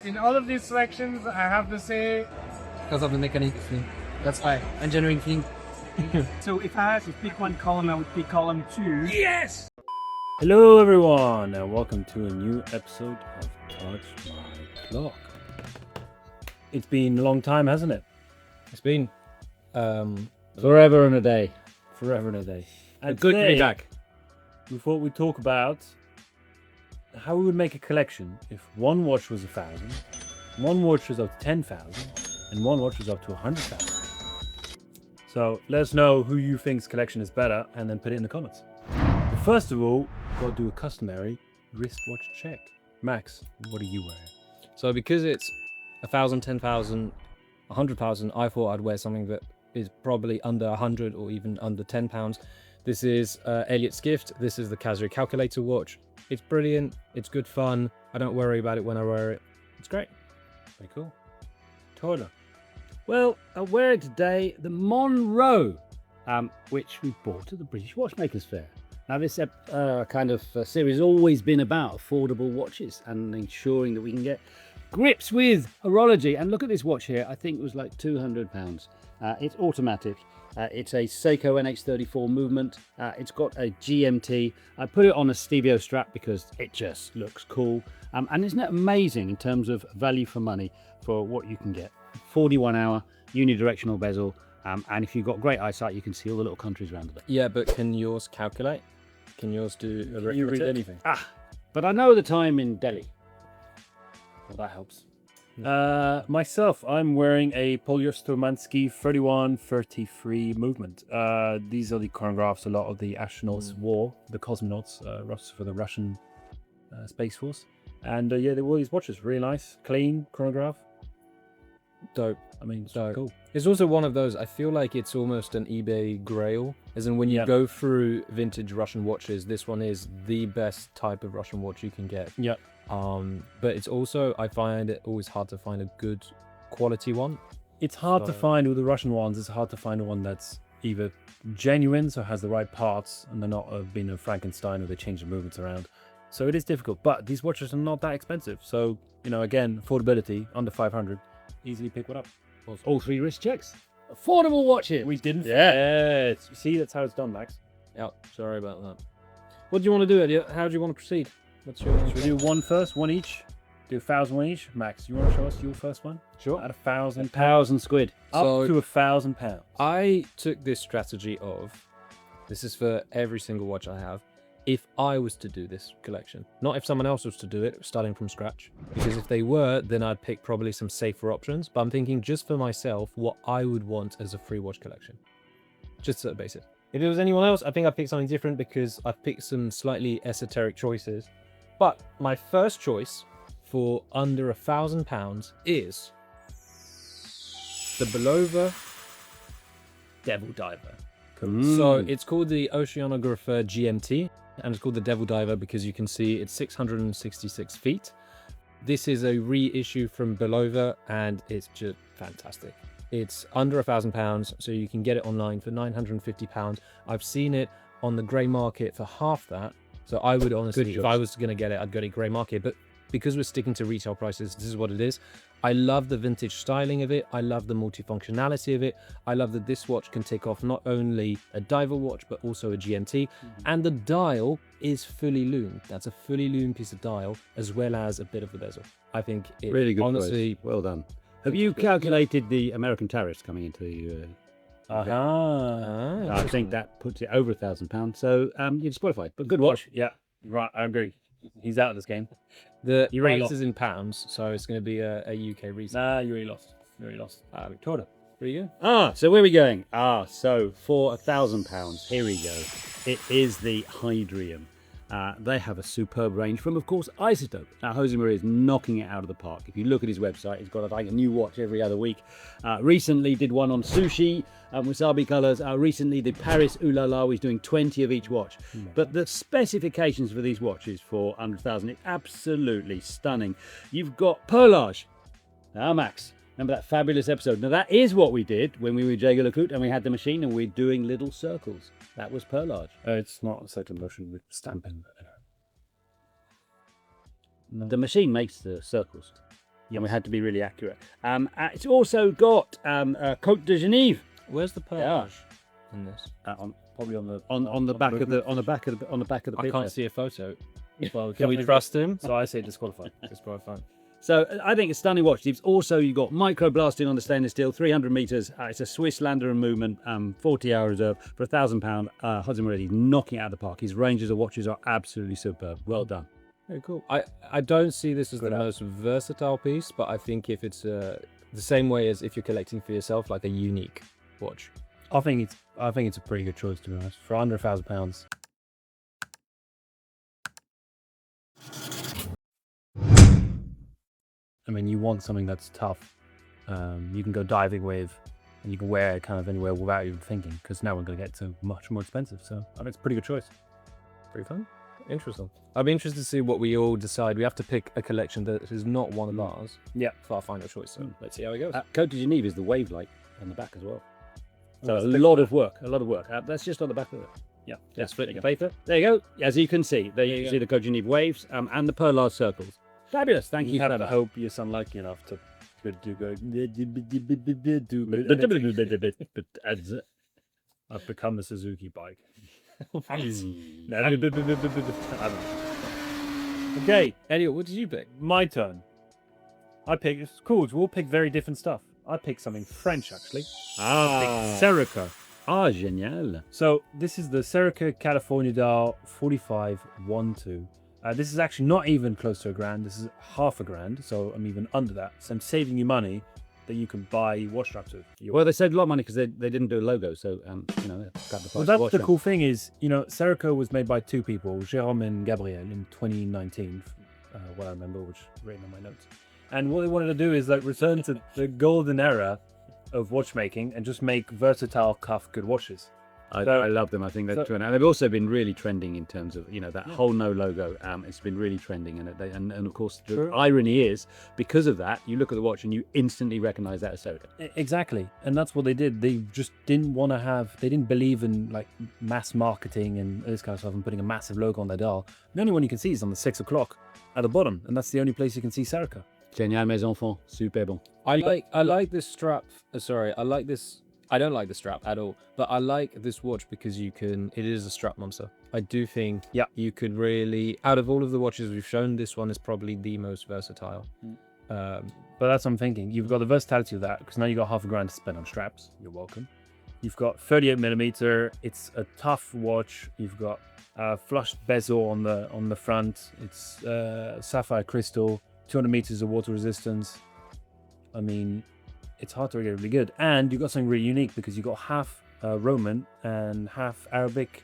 In all of these selections, I have to say... Because of the mechanical thing. That's why. Engineering thing. So if I had to pick one column, I would pick column 2. Yes! Hello everyone and welcome to a new episode of Touch My Clock. It's been a long time, hasn't it? It's been Forever and a day. Forever and a day. And good to be today, back. we thought we'd talk about how we would make a collection if one watch was 1,000, one watch was up to 10,000, and one watch was up to 100,000. So let us know who you think's collection is better and then put it in the comments. But first of all, we've got to do a customary wristwatch check. Max, what are you wearing? So because it's 1,000, 10,000, 100,000, I thought I'd wear something that is probably under 100 or even under 10 pounds. This is Eliot's gift. This is the Casio calculator watch. It's brilliant. It's good fun. I don't worry about it when I wear it. It's great. Very cool. Tyler. Well, I wear it today, the Monroe, which we bought at the British Watchmakers Fair. Now, this kind of series has always been about affordable watches and ensuring that we can get grips with horology. And look at this watch here. I think it was like £200. It's automatic. It's a Seiko NH34 movement. It's got a GMT. I put it on a Stevio strap because it just looks cool. And isn't it amazing in terms of value for money for what you can get? 41-hour unidirectional bezel. And if you've got great eyesight, you can see all the little countries around it. Yeah, but can yours calculate? Can yours do Can you read arithmetic? anything? But I know the time in Delhi. Well, that helps. Myself, I'm wearing a Polyostomansky 3133 movement. These are the chronographs a lot of the astronauts wore, the cosmonauts, for the Russian Space Force. And yeah, they wore these watches. Really nice, clean chronograph. Dope. I mean, it's So cool. it's also one of those, I feel like it's almost an eBay grail. As in when you Yeah. go through vintage Russian watches, this one is the best type of Russian watch you can get. Yeah. But it's also, I find it always hard to find a good quality one. It's hard to So- find with the Russian ones. It's hard to find one that's either genuine, so has the right parts, and they're not being a Frankenstein or they change the movements around. So it is difficult, but these watches are not that expensive. So, you know, again, affordability, under 500, easily pick one up. All three wrist checks. Affordable watches. We didn't. Yeah. You see, that's how it's done, Max. Yeah, sorry about that. What do you want to do, Eliot? How do you want to proceed? What's your Should we do one first, one each? Do 1,000 one each? Max, you want to show us your first one? Sure. At 1,000 1,000 squid. up So- to £1,000. I took this strategy of, this is for every single watch I have, if I was to do this collection, not if someone else was to do it, starting from scratch. Because if they were, then I'd pick probably some safer options. But I'm thinking just for myself, what I would want as a free watch collection. Just to base it. If it was anyone else, I think I'd pick something different because I've picked some slightly esoteric choices. But my first choice for under £1,000 is the Belova Devil Diver. So it's called the Oceanographer GMT, and it's called the Devil Diver because you can see it's 666 feet. This is a reissue from Belova, and it's just fantastic. It's under £1,000, so you can get it online for £950. I've seen it on the grey market for half that. So I would honestly, if I was going to get it, I'd go to grey market. But because we're sticking to retail prices, this is what it is. I love the vintage styling of it. I love the multifunctionality of it. I love that this watch can take off not only a diver watch, but also a GMT. And the dial is fully loomed. That's a fully loomed piece of dial, as well as a bit of the bezel. I think it Really good honestly, choice. Well done. Have you calculated the American tariffs coming into I think that puts it over £1,000. So you're disqualified, but good watch. Yeah, right, I agree. He's out of this game. the You really price lost. is in pounds, so it's going to be a UK resale. Nah, you really lost. You really lost. Victoria. Pretty good. So where are we going? So for £1,000, here we go. It is the Hydrium. They have a superb range from, of course, Isotope. Now, Jose Maria is knocking it out of the park. If you look at his website, he's got like a new watch every other week. Recently did one on sushi, wasabi colours. Recently the Paris Ooh La La, he's doing 20 of each watch. But the specifications for these watches for under 1,000, it's absolutely stunning. You've got perlage. Now, Max, remember that fabulous episode? Now, that is what we did when we were Jaeger LeCoultre and we had the machine and we're doing little circles. That was perlage. It's not a second motion with stamping. The machine makes the circles. and we had to be really accurate. It's also got Côte de Genève. Where's the perlage in this? Probably on the back of the I bit can't there. see a photo. Well, Can we definitely- trust him? So I say disqualified. It's probably fine. So I think it's a stunning watch. It's also, you got micro blasting on the stainless steel, 300 meters. It's a Swiss Lander and Movement, 40-hour reserve for £1,000. Hudson Moretti knocking it out of the park. His ranges of watches are absolutely superb. Well done. Very cool. I don't see this as the most versatile piece, but I think if it's the same way as if you're collecting for yourself, like a unique watch. I think it's a pretty good choice, to be honest. For under £1,000. I mean, you want something that's tough. You can go diving with, and you can wear it kind of anywhere without even thinking, because now we're going to get to much more expensive. So I think it's a pretty good choice. Pretty fun. Interesting. I'd be interested to see what we all decide. We have to pick a collection that is not one of ours. Yeah. For our final choice. So let's see how it goes. Côte de Genève is the wave light on the back as well. So that's a the- lot of work. That's just on the back of it. Yeah, split there you the go. paper. There you go. As you can see, there you you see the Côte de Genève waves and the perlage circles. Fabulous. Thank you You for have to that. hope you're unlucky enough to go. I've become a Suzuki bike. Okay, Eliot, what did you pick? my turn. I picked. It's cool. We'll pick very different stuff. I picked something French actually. I picked Serica. Génial. So this is the Serica California dial 4512. This is actually not even close to £1,000. This is half £1,000, so I'm even under that. So I'm saving you money that you can buy watch straps with. Well, they saved a lot of money because they didn't do a logo, so you know, they got the price. Well, of that's watch the then. cool thing is, you know, Serica was made by two people, Jérôme and Gabriel, in 2019. What I remember, which is written on my notes. And what they wanted to do is like return to the golden era of watchmaking and just make versatile cuff good watches. I So- love them. I think they're so- and they've also been really trending in terms of, you know, that whole no logo. It's been really trending, and of course the True. irony is, because of that, you look at the watch and you instantly recognise that as Serica. Exactly, and that's what they did. They just didn't want to have. They didn't believe in like mass marketing and this kind of stuff and putting a massive logo on their dial. The only one you can see is on the 6 o'clock at the bottom, and that's the only place you can see Serica. Génial, mes enfants, super bon. I like this strap. I like this. I don't like the strap at all, but I like this watch because it is a strap monster. I do think you could really, out of all of the watches we've shown, this one is probably the most versatile. But that's what I'm thinking. You've got the versatility of that because now you got £500 to spend on straps. You're welcome. You've got 38mm. It's a tough watch. You've got flush bezel on the front. It's sapphire crystal. 200 meters of water resistance. I mean, it's hard to get really good. And you've got something really unique because you've got half Roman and half Arabic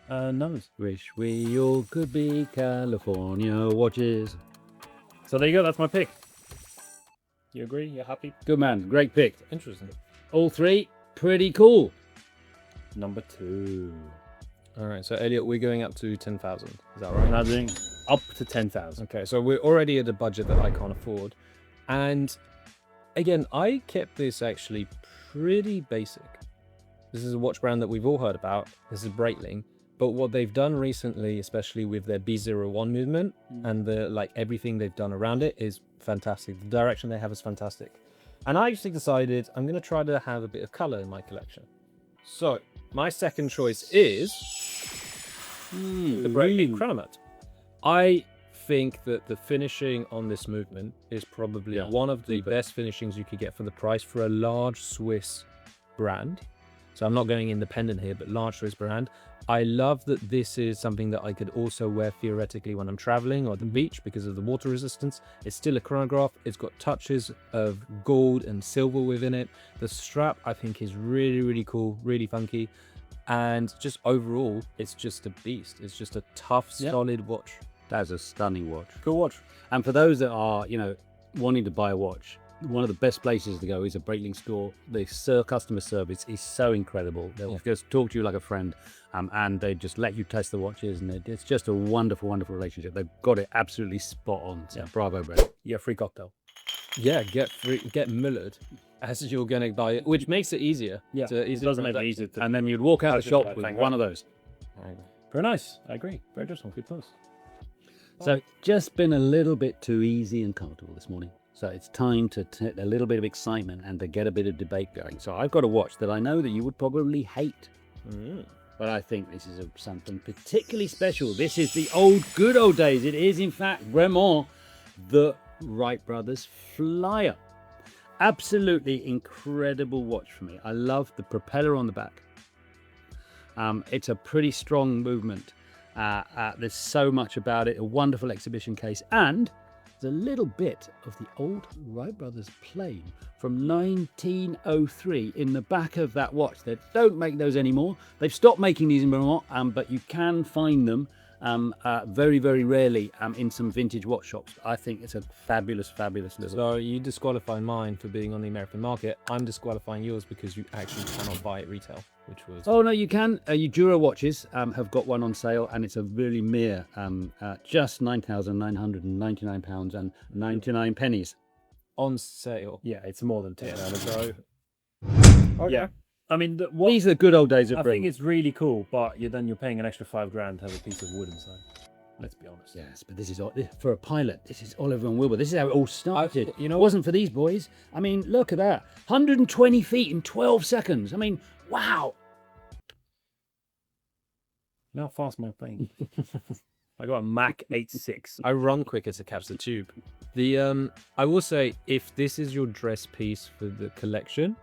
nose. Wish we all could be California watches. So there you go. That's my pick. You agree? You're happy? Good man, great pick. Interesting. All three, pretty cool. Number 2. All right, so Eliot, we're going up to 10,000. Is that right? Now doing up to 10,000. Okay, so we're already at a budget that I can't afford. And again, I kept this actually pretty basic. This is a watch brand that we've all heard about. This is Breitling. But what they've done recently, especially with their B01 movement and everything they've done around it is fantastic. The direction they have is fantastic. And I actually decided I'm going to try to have a bit of color in my collection. So my second choice is the Breitling Chronomat. I think that the finishing on this movement is probably one of the best finishings you could get for the price for a large Swiss brand. So I'm not going independent here, but large Swiss brand. I love that this is something that I could also wear theoretically when I'm traveling or at the beach because of the water resistance. It's still a chronograph. It's got touches of gold and silver within it. The strap I think is really, really cool, really funky. And just overall, it's just a beast. It's just a tough, solid watch. That's a stunning watch. Good watch. And for those that are, you know, wanting to buy a watch, one of the best places to go is a Breitling store. The customer service is so incredible. They'll just talk to you like a friend, and they just let you test the watches, and it's just a wonderful, wonderful relationship. They've got it absolutely spot on. So bravo, Brett. Yeah, free cocktail. Yeah, get mullered as you're going to buy it, which makes it easier. Yeah, to it doesn't make it easier to. And then you'd walk out of the Just shop like with thank one God. of those. Very nice. I agree. Very interesting. Good post. So just been a little bit too easy and comfortable this morning. So it's time to a little bit of excitement and to get a bit of debate going. So I've got a watch that I know that you would probably hate. But I think this is something particularly special. This is the good old days. It is, in fact, vraiment the Wright Brothers Flyer. Absolutely incredible watch for me. I love the propeller on the back. It's a pretty strong movement. There's so much about it. A wonderful exhibition case. And there's a little bit of the old Wright Brothers plane from 1903 in the back of that watch. They don't make those anymore. They've stopped making these anymore, but you can find them very, very rarely in some vintage watch shops. I think it's a fabulous, fabulous little... So you disqualify mine for being on the American market. I'm disqualifying yours because you actually cannot buy it retail, which was... Oh, no, you can. Udura watches have got one on sale, and it's a really mere just £9,999 and 99 pennies. On sale. Yeah, it's more than 10 hours. Okay. Yeah. I mean, These are the good old days of I Bring. think it's really cool, but then you're paying an extra £5 to have a piece of wood inside. Let's be honest. Yes, but this is for a pilot. This is Oliver and Wilbur. This is how it all started. You know, it wasn't for these boys. I mean, look at that. 120 feet in 12 seconds. I mean, wow. How fast am I playing? I got a Mach 8.6. I run quicker to catch the tube. I will say, if this is your dress piece for the collection,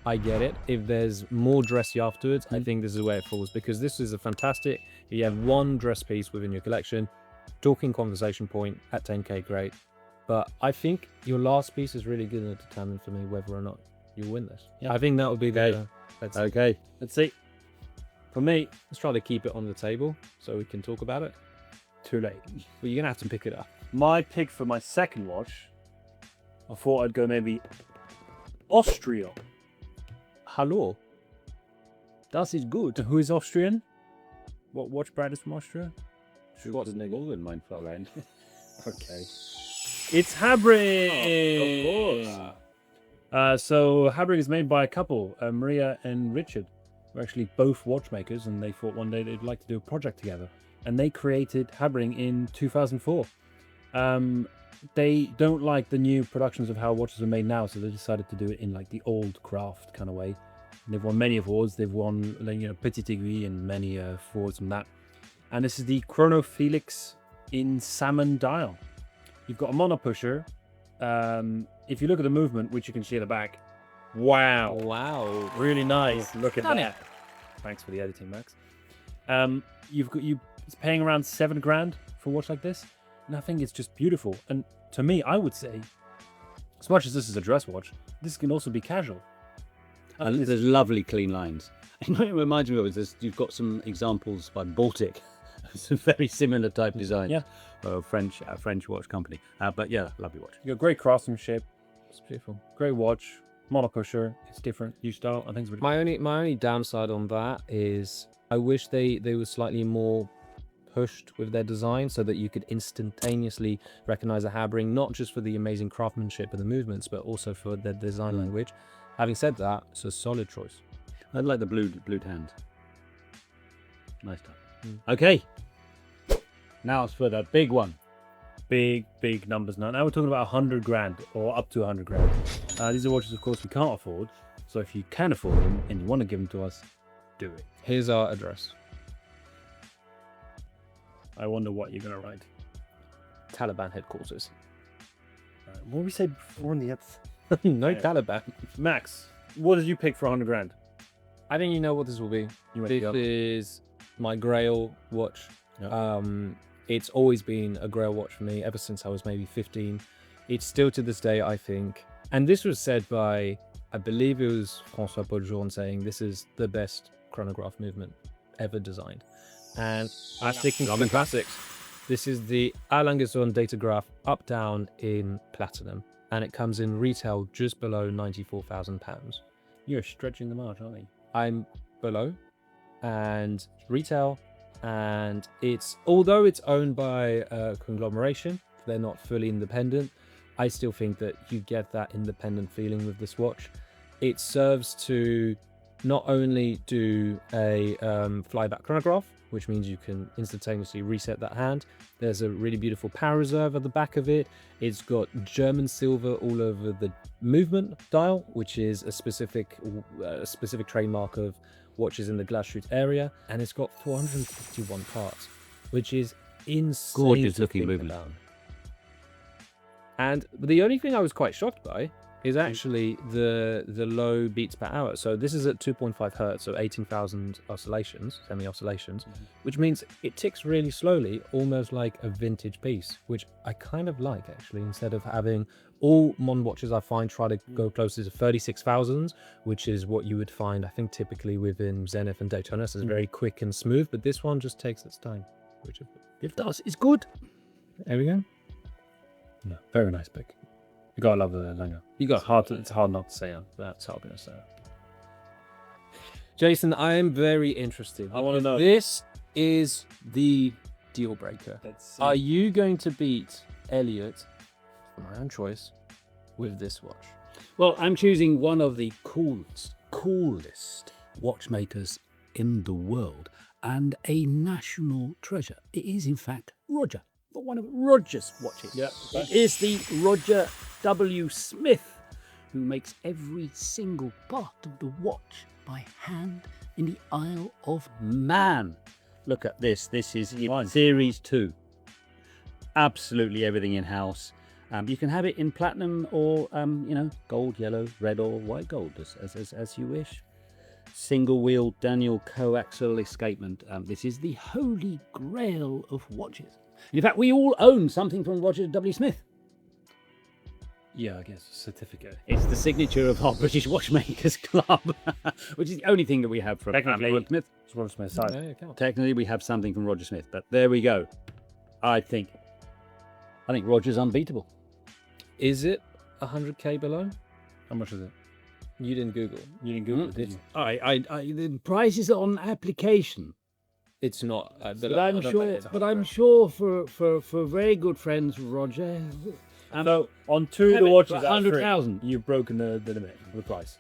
I get it. If there's more dressy afterwards, I think this is where it falls, because this is a fantastic, you have one dress piece within your collection, talking conversation point at 10k, great. But I think your last piece is really going to determine for me whether or not you'll win this. Yeah. I think that would be the... Okay. Let's see. For me, Let's try to keep it on the table so we can talk about it. too late. But you're going to have to pick it up. My pick for my second watch, I thought I'd go maybe Austria. Hallo. Das ist gut. Who is Austrian? What watch brand is from Austria? Schwarzenegger, mein Fräulein. Okay. It's Habring! So Habring is made by a couple, Maria and Richard. They're actually both watchmakers, and they thought one day they'd like to do a project together. And they created Habring in 2004. They don't like the new productions of how watches are made now, so they decided to do it in like the old craft kind of way. And they've won many awards. They've won, Petit Aiguille and many awards from that. And this is the Chrono Felix in salmon dial. You've got a monopusher. If you look at the movement, which you can see at the back, wow, really nice. Look at that. Thanks for the editing, Max. It's paying around $7,000 for a watch like this. And I think it's just beautiful. And to me, I would say, as much as this is a dress watch, this can also be casual. And there's lovely clean lines. You know, it reminds me of this. You've got some examples by Baltic. It's a very similar type design. Yeah. French watch company. But yeah, lovely watch. You got great craftsmanship. It's beautiful. Great watch. Monopusher. It's different. New style. I think it's really My only downside on that is I wish they were slightly more pushed with their design so that you could instantaneously recognize a Habring, not just for the amazing craftsmanship and the movements, but also for their design language. Having said that, it's a solid choice. I like the blue tanned. Nice stuff. Okay. Now it's for the big one. big numbers now. Now we're talking about $100,000 or up to $100,000. These are watches, of course, we can't afford. So if you can afford them and you want to give them to us, do it. Here's our address. I wonder what you're going to write. Taliban headquarters. What did we say before in the ads? No Yeah. Taliban. Max, what did you pick for $100,000? I think you know what this will be. You went This up. is my Grail watch. Yeah. It's always been a Grail watch for me ever since I was maybe 15. It's still to this day, I think. And this was said by, I believe it was François Paul saying this is the best chronograph movement ever designed. And I'm sticking to the classics. This is the Alain Guesson Datograph up down in platinum, and it comes in retail just below £94,000. You're stretching the mark, aren't you? I'm below, and retail, and it's, although it's owned by a conglomeration, they're not fully independent. I still think that you get that independent feeling with this watch. It serves to not only do a flyback chronograph, which means you can instantaneously reset that hand. There's a really beautiful power reserve at the back of it. It's got German silver all over the movement dial, which is a specific trademark of watches in the Glashuit area, and it's got 451 parts, which is insane. Gorgeous to looking think movement. about. And the only thing I was quite shocked by is actually the low beats per hour. So this is at 2.5 hertz, so 18,000 oscillations, semi-oscillations, which means it ticks really slowly, almost like a vintage piece, which I kind of like actually, instead of having all Mon watches I find try to go closer to 36,000, which is what you would find, I think, typically within Zenith and Daytona. So it's very quick and smooth, but this one just takes its time, which It does. It's good. There we go. No, very nice pick. You gotta love the Langer. It's hard not to say it without helping us there. Jason, I am very interested. I wanna because know. This is the deal breaker. Let's see. Are you going to beat Eliot, for my own choice, with this watch? Well, I'm choosing one of the coolest watchmakers in the world and a national treasure. It is, in fact, Roger, but one of Roger's watches. Yep. It is the Roger W. Smith, who makes every single part of the watch by hand in the Isle of Man. Look at this. This is Fine. Series 2. Absolutely everything in-house. You can have it in platinum or, gold, yellow, red or white gold, as you wish. Single wheel Daniel coaxial escapement. This is the holy grail of watches. In fact, we all own something from Roger W. Smith. Yeah, I guess a certificate. It's the signature of our British Watchmakers Club, which is the only thing that we have from Technically, Roger Smith. It's Robert Smith's side. Yeah, it counts. Technically, we have something from Roger Smith, but there we go. I think Roger's unbeatable. Is it 100k below? How much is it? You didn't Google. You didn't Google it, did you? The price is on application. It's not. But I'm sure for very good friends, Roger. So on two of the watches, 100,000. you've broken the limit of the price.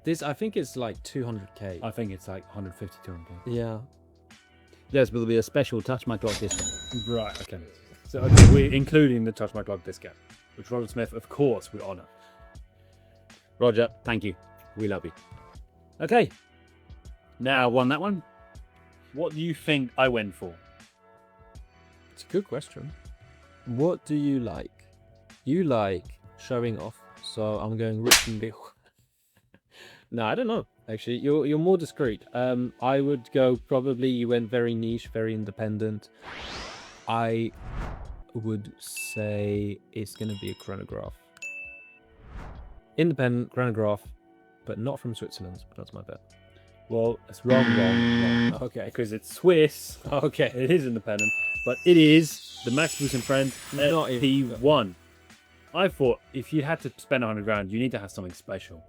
This, I think it's like 200k. I think it's like 150, 200. Yeah. Yes, but there'll be a special Touch My Clock discount. Right. Okay. So okay, we're including the Touch My Clock discount, which Robert Smith, of course, we honour. Roger, thank you. We love you. Okay. Now I won that one. What do you think I went for? It's a good question. What do you like? You like showing off, so I'm going rich and big. No, I don't know. Actually, you're more discreet. I would go probably. You went very niche, very independent. I would say it's going to be a chronograph. Independent chronograph, but not from Switzerland. That's my bet. Well, it's wrong. Okay. Because it's Swiss. Okay. It is independent, but it is the Max Boost and Friends Not FP1. I thought if you had to spend 100 grand, you need to have something special.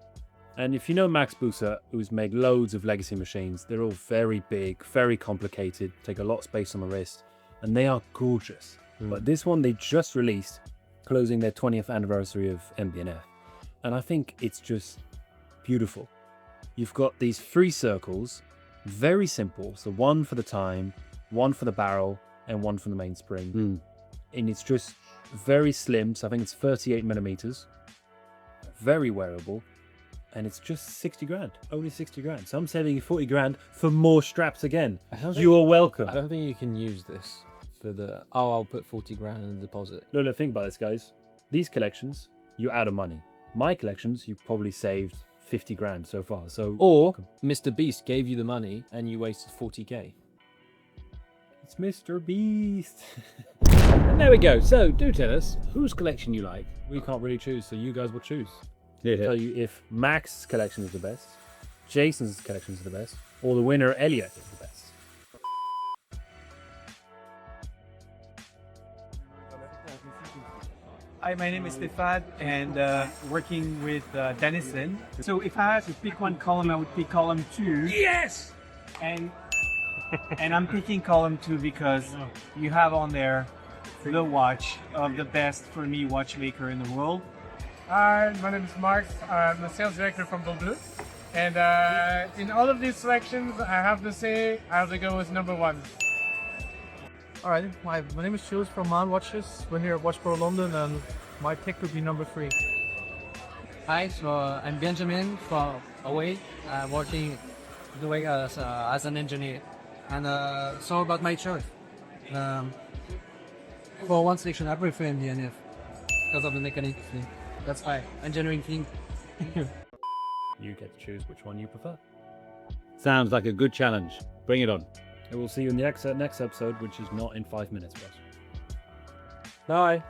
And if you know Max Booster, who's made loads of legacy machines, they're all very big, very complicated, take a lot of space on the wrist, and they are gorgeous. But this one they just released, closing their 20th anniversary of MB&F. And I think it's just beautiful. You've got these 3 circles, very simple. So one for the time, one for the barrel, and one for the mainspring. And it's just very slim. So I think it's 38 millimeters, very wearable. And it's just 60 grand, only 60 grand. So I'm saving you 40 grand for more straps again. You are welcome. I don't think you can use this for the. Oh, I'll put 40 grand in the deposit. No, think about this, guys. These collections, you're out of money. My collections, you've probably saved 50 grand so far. So, Or Mr. Beast gave you the money and you wasted 40k. it's Mr. Beast. And there we go. So do tell us whose collection you like. We can't really choose, so you guys will choose. Yeah. Tell you if Max's collection is the best, Jason's collection is the best, or the winner Eliot is the best. Hi, my name is Stefan, and working with Denison. So if I had to pick one column, I would pick column 2. Yes! And I'm picking column 2 because you have on there the watch of the best, for me, watchmaker in the world. Hi, my name is Max. I'm a sales director from Blue. And in all of these selections, I have to say, I have to go with number 1. Alright, my name is Jules from Man Watches. We're here at WatchPro London and my pick would be number 3. Hi, so I'm Benjamin from away, doing as an engineer. And so about my choice. For one section, I prefer MB&F because of the mechanics thing. That's why engineering thing. You get to choose which one you prefer. Sounds like a good challenge. Bring it on. And we'll see you in the next episode, which is not in 5 minutes, boss. Bye.